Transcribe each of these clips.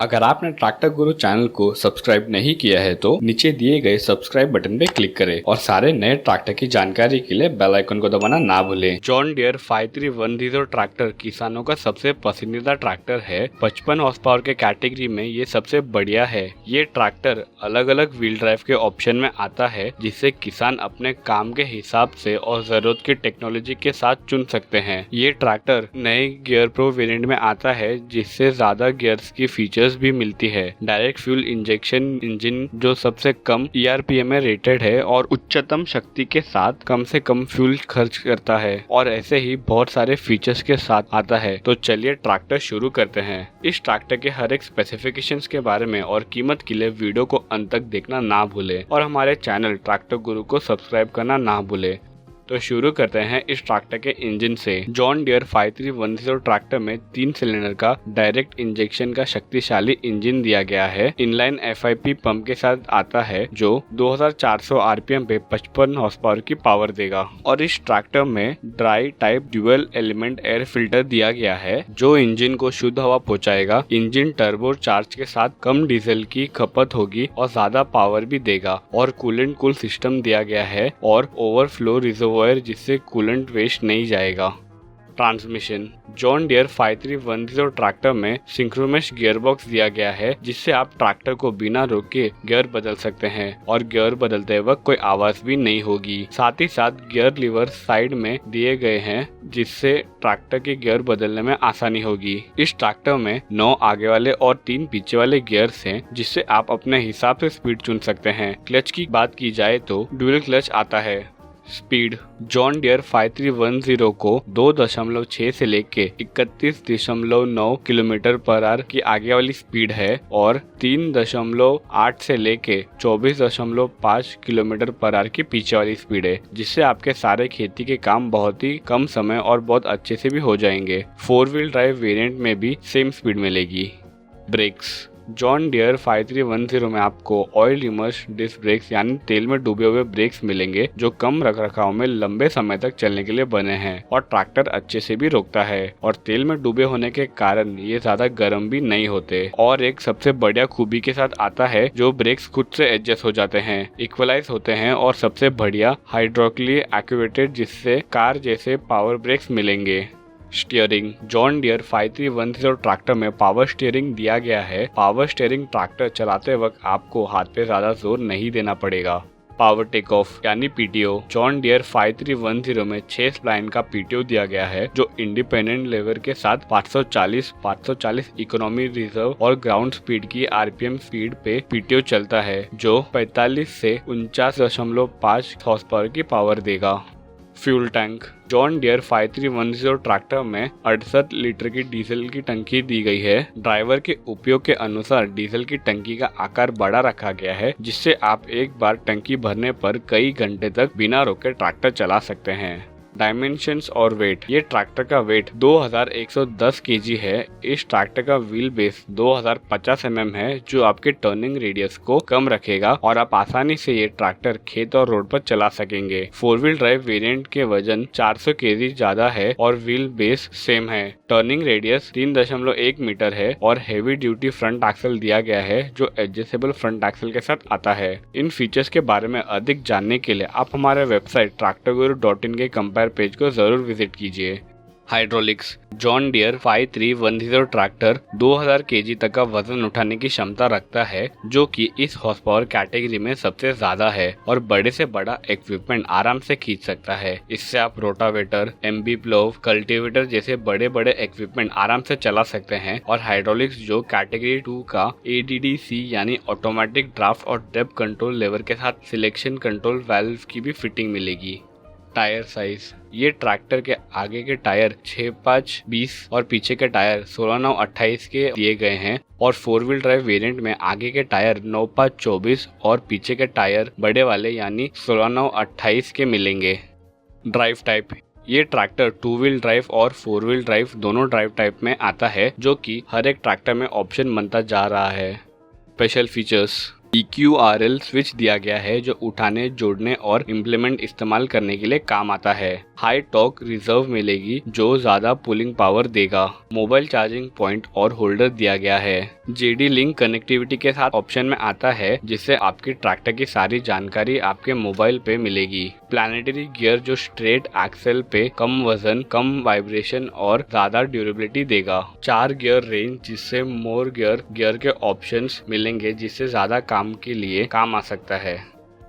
अगर आपने ट्रैक्टर गुरु चैनल को सब्सक्राइब नहीं किया है तो नीचे दिए गए सब्सक्राइब बटन पे क्लिक करें और सारे नए ट्रैक्टर की जानकारी के लिए बेल आइकन को दबाना ना भूलें। जॉन डियर 5310 ट्रैक्टर किसानों का सबसे पसंदीदा ट्रैक्टर है। 55 हॉर्स पावर के कैटेगरी में ये सबसे बढ़िया है। ये ट्रैक्टर अलग अलग व्हील ड्राइव के ऑप्शन में आता है, जिससे किसान अपने काम के हिसाब से और जरूरत की टेक्नोलॉजी के साथ चुन सकते हैं। ये ट्रैक्टर नए गियर प्रो वेरिएंट में आता है, जिससे ज्यादा गियर्स की फीचर्स भी मिलती है। डायरेक्ट फ्यूल इंजेक्शन इंजन जो सबसे कम ERPM में रेटेड है और उच्चतम शक्ति के साथ कम से कम फ्यूल खर्च करता है और ऐसे ही बहुत सारे फीचर्स के साथ आता है। तो चलिए ट्रैक्टर शुरू करते हैं। इस ट्रैक्टर के हर एक स्पेसिफिकेशंस के बारे में और कीमत के लिए वीडियो को अंत तक देखना ना भूले और हमारे चैनल ट्रैक्टर गुरु को सब्सक्राइब करना ना भूले। तो शुरू करते हैं इस ट्रैक्टर के इंजन से। जॉन डियर 5310 ट्रैक्टर में 3 सिलेंडर का डायरेक्ट इंजेक्शन का शक्तिशाली इंजन दिया गया है। इनलाइन FIP पंप के साथ आता है जो 2400 RPM पे 55 हॉर्स पावर की पावर देगा। और इस ट्रैक्टर में dry type dual element air filter दिया गया है जो इंजन को शुद्ध हवा पहुंचाएगा। इंजन टर्बो चार्ज के साथ कम डीजल की खपत होगी और ज्यादा पावर भी देगा। और कूलेंट कूल सिस्टम दिया गया है और ओवरफ्लो रिजर्व वायर, जिससे कूलेंट वेस्ट नहीं जाएगा। ट्रांसमिशन जॉन डियर 5310 ट्रैक्टर में सिंक्रोनस गियर बॉक्स दिया गया है, जिससे आप ट्रैक्टर को बिना रोके गियर बदल सकते हैं और गियर बदलते वक्त कोई आवाज भी नहीं होगी। साथ ही साथ गियर लीवर साइड में दिए गए हैं, जिससे ट्रैक्टर के गियर बदलने में आसानी होगी। इस ट्रैक्टर में 9 आगे वाले और 3 पीछे वाले गियर्स हैं, जिससे आप अपने हिसाब से स्पीड चुन सकते हैं। क्लच की बात की जाए तो डुअल क्लच आता है। स्पीड जॉन डियर 5310 को 2.6 से लेके 31.9 किलोमीटर पर आवर की आगे वाली स्पीड है और 3.8 से लेके 24.5 किलोमीटर पर आवर की पीछे वाली स्पीड है, जिससे आपके सारे खेती के काम बहुत ही कम समय और बहुत अच्छे से भी हो जाएंगे। 4 व्हील ड्राइव वेरिएंट में भी सेम स्पीड मिलेगी। ब्रेक्स जॉन डियर 5310 में आपको ऑयल इमर्स डिस्क ब्रेक्स यानी तेल में डूबे हुए ब्रेक्स मिलेंगे, जो कम रखरखाव में लंबे समय तक चलने के लिए बने हैं और ट्रैक्टर अच्छे से भी रोकता है। और तेल में डूबे होने के कारण ये ज्यादा गर्म भी नहीं होते। और एक सबसे बढ़िया खूबी के साथ आता है, जो ब्रेक्स खुद से एडजस्ट हो जाते हैं, इक्वलाइज होते हैं और सबसे बढ़िया हाइड्रोलिकली एक्टिवेटेड, जिससे कार जैसे पावर ब्रेक्स मिलेंगे। स्टीयरिंग जॉन डियर 5310 ट्रैक्टर में पावर स्टीयरिंग दिया गया है। पावर स्टीयरिंग ट्रैक्टर चलाते वक्त आपको हाथ पे ज्यादा जोर नहीं देना पड़ेगा। पावर टेक ऑफ यानी PTO जॉन डियर 5310 में 6 स्प्लाइन का PTO दिया गया है, जो इंडिपेंडेंट लेवर के साथ 540 इकोनॉमी रिजर्व और ग्राउंड स्पीड की RPM स्पीड पे PTO चलता है, जो 45 से 49.5 हॉर्स पावर की पावर देगा। Fuel tank John Deere 5310 tractor में 68 लीटर की डीजल की टंकी दी गई है। ड्राइवर के उपयोग के अनुसार डीजल की टंकी का आकार बड़ा रखा गया है, जिससे आप एक बार टंकी भरने पर कई घंटे तक बिना रोके ट्रैक्टर चला सकते हैं। डायमेंशंस और वेट ये ट्रैक्टर का वेट 2110 kg है। इस ट्रैक्टर का व्हील बेस 2050 mm है, जो आपके टर्निंग रेडियस को कम रखेगा और आप आसानी से ये ट्रैक्टर खेत और रोड पर चला सकेंगे। 4 व्हील ड्राइव वेरिएंट के वजन 400 kg ज्यादा है और व्हील बेस सेम है। टर्निंग रेडियस 3.1 मीटर है और हेवी ड्यूटी फ्रंट एक्सल दिया गया है, जो एडजस्टेबल फ्रंट एक्सल के साथ आता है। इन फीचर्स के बारे में अधिक जानने के लिए आप हमारे वेबसाइट tractorguru.in के कंपेयर पेज को जरूर विजिट कीजिए। Hydraulics John Deere 5310 tractor 2000 kg तक का वजन उठाने की क्षमता रखता है, जो कि इस हॉर्स पावर कैटेगरी में सबसे ज्यादा है और बड़े से बड़ा इक्विपमेंट आराम से खींच सकता है। इससे आप रोटावेटर, MB प्लोव, कल्टीवेटर जैसे बड़े बड़े इक्विपमेंट आराम से चला सकते हैं। और हाइड्रोलिक्स जो कैटेगरी 2 का ADDC यानी ऑटोमेटिक ड्राफ्ट और डेप्थ कंट्रोल लेवर के साथ सिलेक्शन कंट्रोल वाल्व की भी फिटिंग मिलेगी। टायर साइज ये ट्रैक्टर के आगे के टायर 6.5-20 और पीछे के टायर 16-9-28 के दिए गए हैं और 4 व्हील ड्राइव वेरिएंट में आगे के टायर 9.5-24 और पीछे के टायर बड़े वाले यानी 16-9-28 के मिलेंगे। ड्राइव टाइप ये ट्रैक्टर 2 व्हील ड्राइव और 4 व्हील ड्राइव दोनों ड्राइव टाइप में आता है, जो कि हर एक ट्रैक्टर में ऑप्शन बनता जा रहा है। स्पेशल फीचर्स EQRL स्विच दिया गया है, जो उठाने, जोड़ने और इम्प्लीमेंट इस्तेमाल करने के लिए काम आता है। हाई टॉर्क रिजर्व मिलेगी, जो ज्यादा पुलिंग पावर देगा। मोबाइल चार्जिंग पॉइंट और होल्डर दिया गया है। JD लिंक कनेक्टिविटी के साथ ऑप्शन में आता है, जिससे आपकी ट्रैक्टर की सारी जानकारी आपके मोबाइल पे मिलेगी। प्लानिटरी गियर जो स्ट्रेट एक्सेल पे कम वजन, कम वाइब्रेशन और ज्यादा ड्यूरेबिलिटी देगा। 4 गियर रेंज, जिससे मोर गियर के ऑप्शंस मिलेंगे, जिससे ज्यादा काम के लिए काम आ सकता है।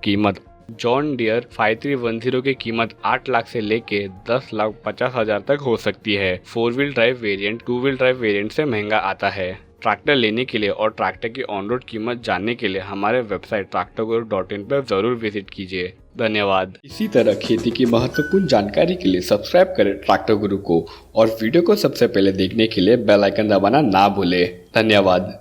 कीमत जॉन डियर 5310 की कीमत 8 लाख से लेके 10,50,000 तक हो सकती है। 4 wheel drive variant 2 wheel drive variant से महंगा आता है। ट्रैक्टर लेने के लिए और ट्रैक्टर की ऑन रोड कीमत जानने के लिए हमारे वेबसाइट tractorguru.in पर जरूर विजिट कीजिए। धन्यवाद। इसी तरह खेती की महत्वपूर्ण जानकारी के लिए सब्सक्राइब करें ट्रैक्टर गुरु को और वीडियो को सबसे पहले देखने के लिए बेल आइकन दबाना ना भूलें। धन्यवाद।